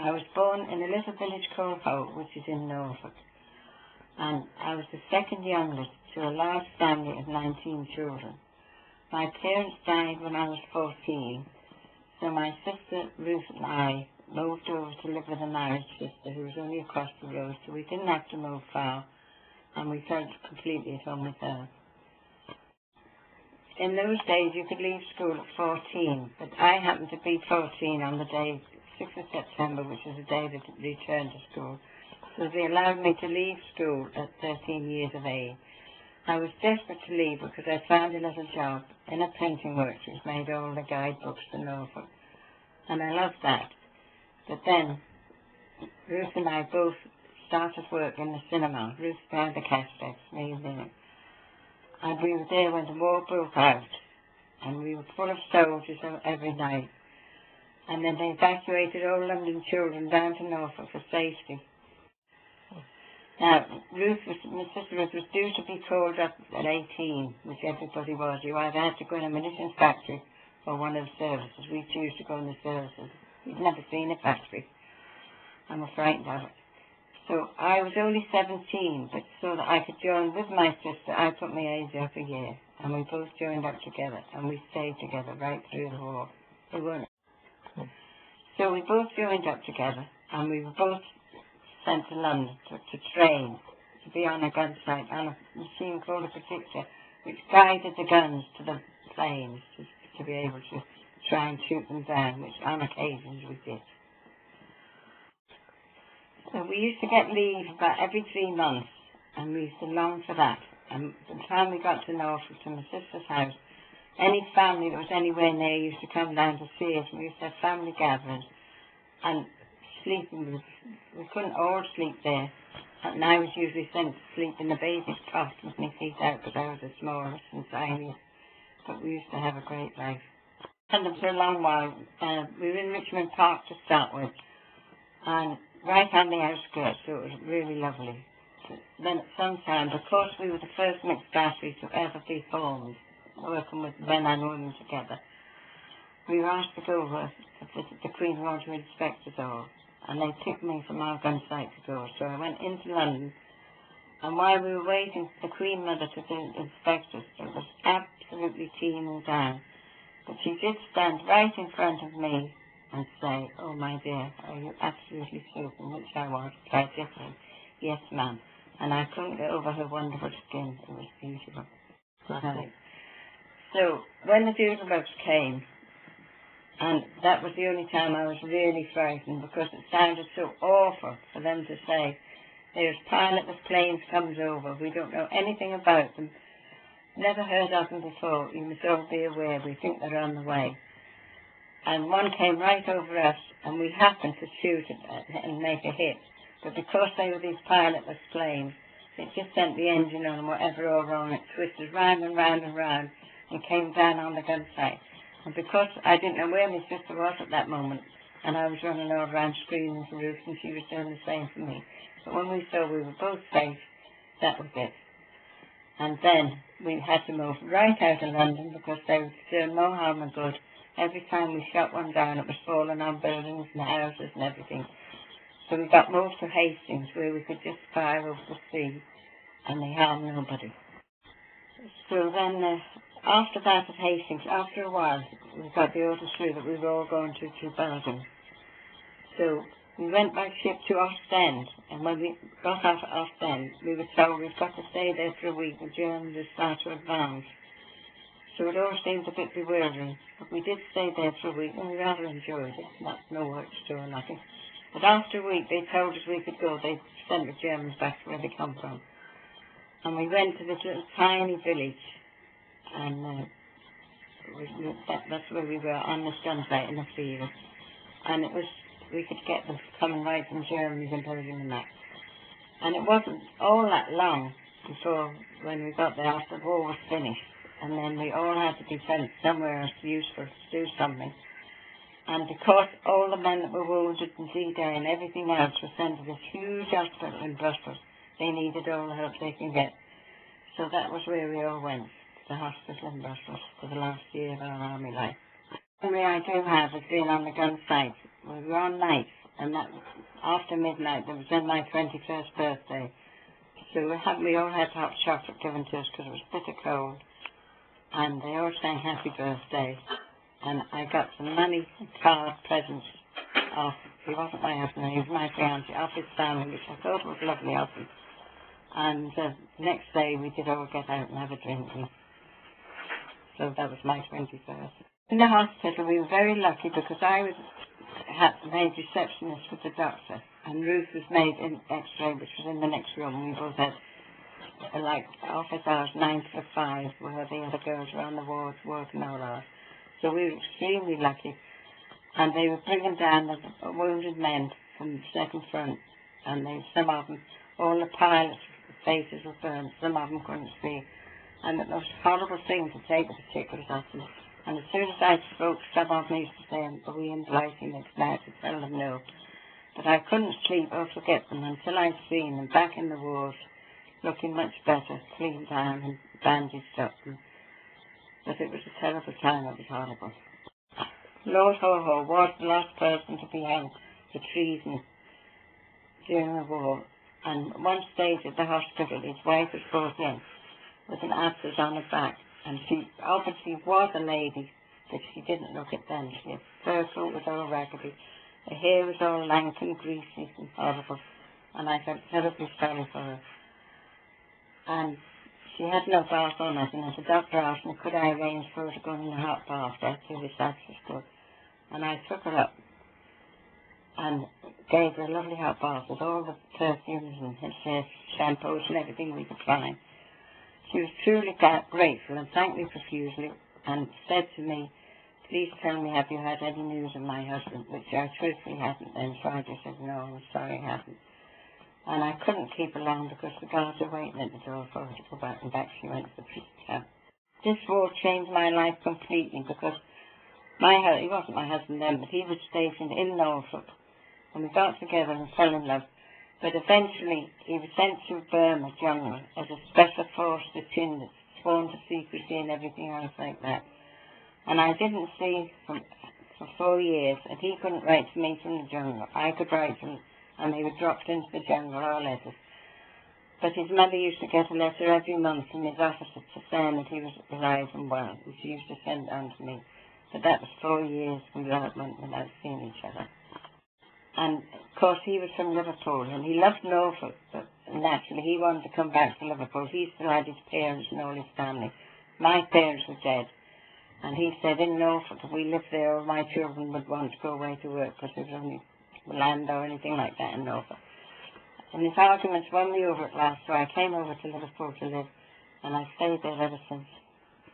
I was born in a little village called Hope, which is in Norfolk, and I was the second youngest to a large family of 19 children. My parents died when I was 14, so my sister Ruth and I moved over to live with a married sister who was only across the road, so we didn't have to move far, and we felt completely at home with her. In those days you could leave school at 14, but I happened to be 14 on the day, 6th of September, which is the day that I returned to school, so they allowed me to leave school at 13 years of age. I was desperate to leave because I found a little job in a printing works which made all the guidebooks for Norfolk, and I loved that. But then Ruth and I both started work in the cinema. Ruth behind the cassettes, me in there. And we were there when the war broke out, and we were full of soldiers every night. And then they evacuated all London children down to Norfolk for safety. Now, my sister Ruth was due to be called up at 18, which everybody was. You either had to go in a munitions factory or one of the services. We chose to go in the services. We'd never seen a factory, and were frightened of it. So I was only 17, but so that I could join with my sister, I put my age up a year, and we both joined up together, and we stayed together right through the war. So we both joined up together, and we were both sent to London to train, to be on a gun site, on a machine called a predictor, which guided the guns to the planes to be able to try and shoot them down, which on occasions we did. So we used to get leave about every 3 months, and we used to long for that. And by the time we got to Norfolk, to my sister's house, any family that was anywhere near used to come down to see us. We used to have family gatherings, and sleeping, we couldn't all sleep there. And I was usually sent to sleep in the baby's cot with my feet out, because I was the smallest and tiniest. But we used to have a great life. And for a long while, we were in Richmond Park to start with, and right on the outskirts, so it was really lovely. Then at some time, because we were the first mixed battery to ever be formed, working with men and women together, we were asked to go over to visit the Queen wanted to inspect us all, and they picked me from our gun site to go. So I went into London, and while we were waiting for the Queen Mother to inspect us, it was absolutely teeming down. But she did stand right in front of me and say, "Oh, my dear, are you absolutely soaking?" Which I was, quite different. "Yes, ma'am." And I couldn't get over her wonderful skin. It was beautiful. So when the Doodlebugs came, and that was the only time I was really frightened, because it sounded so awful for them to say, "There's pilotless planes comes over. We don't know anything about them. Never heard of them before. You must all be aware. We think they're on the way." And one came right over us, and we happened to shoot it and make a hit. But because they were these pilotless planes, it just sent the engine on and whatever all wrong. It twisted round and round and round and came down on the gun site. And because I didn't know where my sister was at that moment, and I was running all around screaming for Ruth, and she was doing the same for me. But when we saw we were both safe, that was it. And then we had to move right out of London, because they were doing no harm and good. Every time we shot one down, it was falling on buildings and houses and everything. So we got moved to Hastings, where we could just fire over the sea, and they harmed nobody. So then, after that at Hastings, after a while, we got the order through that we were all going to Belgium. So we went by ship to Ostend, and when we got out of Ostend, we were told we've got to stay there for a week. The Germans would start to advance. So it all seemed a bit bewildering, but we did stay there for a week, and we rather enjoyed it. Not no work to do or nothing. But after a week, they told us we could go. They sent the Germans back to where they come from. And we went to this little tiny village, and that's where we were, on this gun site in the field. And it was, we could get them coming right from Germany and Belgium and that. And it wasn't all that long before, when we got there, after the war was finished. And then we all had to be sent somewhere else useful to do something. And because all the men that were wounded in D-Day and everything else were sent to this huge hospital in Brussels, they needed all the help they can get. So that was where we all went, to the hospital in Brussels, for the last year of our army life. The memory I do have is being on the gun site. We were on nights, and that after midnight, that was then my 21st birthday. So we all had hot chocolate given to us because it was bitter cold, and they all sang happy birthday, and I got some money and card presents off, he wasn't my husband, he was my fiancé, off his family, which I thought was lovely of him. And next day we did all get out and have a drink, so that was my 21st. In the hospital we were very lucky because I was made receptionist with the doctor, and Ruth was made in X-ray, which was in the next room. We both had like office hours 9 to 5, where the other girls were on the wards working all hours. So we were extremely lucky, and they were bringing down the wounded men from the second front, and some of them, all the pilots' faces were burned, some of them couldn't speak, and the most horrible thing to take a particular hospital. And as soon as I spoke, some of them used to say, "Are we in Blighty next night?" to tell them no. But I couldn't sleep or forget them until I'd seen them back in the wards, looking much better, cleaned down and bandaged up. But it was a terrible time, it was horrible. Lord Ho-Ho was the last person to be hanged for treason during the war, and one stage at the hospital, his wife was brought in with an abscess on her back, and she obviously was a lady, but she didn't look it then. Her throat was all raggedy, her hair was all lank and greasy and horrible, and I felt terribly sorry for her. And she had no bath or nothing, and the doctor asked me, could I arrange for her to go in the hot bath after this abscess good. And I took her up and gave her a lovely hot bath with all the perfumes and shampoos and everything we could find. She was truly grateful and thanked me profusely and said to me, "Please tell me, have you had any news of my husband?" Which I truthfully hadn't then, so I just said, "No, I'm sorry I haven't." And I couldn't keep her long because the guards were waiting at the door for her to go back, and back she went to the police camp. This war changed my life completely because he wasn't my husband then, but he was stationed in Norfolk, and we got together and fell in love. But eventually he was sent to Burma Jungle as a special forces in that's sworn to secrecy and everything else like that. And I didn't see him for 4 years, and he couldn't write to me from the jungle. I could write to him, and they were dropped into the jungle, our letters. But his mother used to get a letter every month from his officer to saying that he was alive and well, and she used to send it on to me. But that was 4 years without seeing each other. And, of course, he was from Liverpool, and he loved Norfolk, but naturally he wanted to come back to Liverpool. He still had his parents and all his family. My parents were dead, and he said, in Norfolk, if we lived there, all my children would want to go away to work because there was only land or anything like that in Norfolk. And his arguments won me over at last, so I came over to Liverpool to live, and I've stayed there ever since.